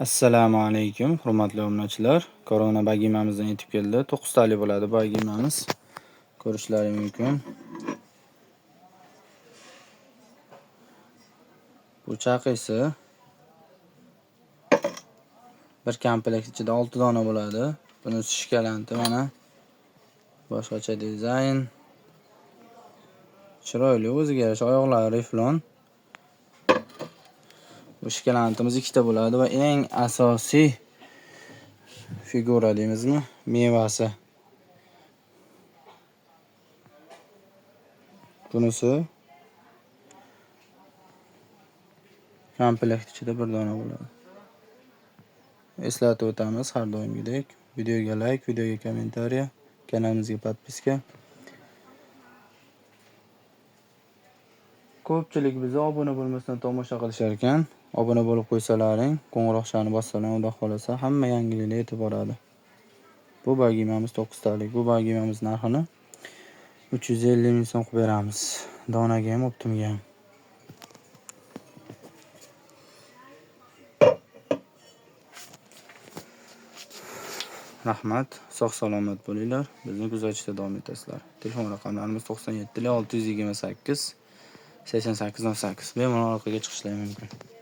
Assalomu alaykum, hurmatli obunachilar. Korona bagimamizdan yetib keldi. 9 talik bo'ladi bagimamiz. Ko'rishlaringiz mumkin. Bu chaqisi bir komplekt ichida 6 dona bo'ladi. Bunisi shikalanti mana. Boshqacha dizayn. Chiroyli, o'ziga yarasha oyoqlari riflon. Bu shkalantimiz 2 ta bo'ladi va eng asosiy figura deymizmi? Mevasi. Bunisi komplekt ichida bir dona bo'ladi. Eslatib o'tamiz har doimgidek. Videoga like, videoga kommentariya, kanalimizga podpiska. Ko'pchilik bizni obuna bo'lmasdan tomosha qilishar ekan. Obuna bo'lib qo'ysalaring, qo'ng'iroqchani bossalaring, xudo xolasa hamma yangiliklar yetib boradi. Bu bagimamiz 9 talik. Bu bagimamiz narxini 350 ming so'm qilib beramiz. Donaga ham, optimga ham. Rahmat, sog' salomat bo'linglar. Bizni kuzatishda davom etasizlar. Telefon raqamlarimiz 97 628 88 08. Bemalol orqaga chiqishlari mumkin.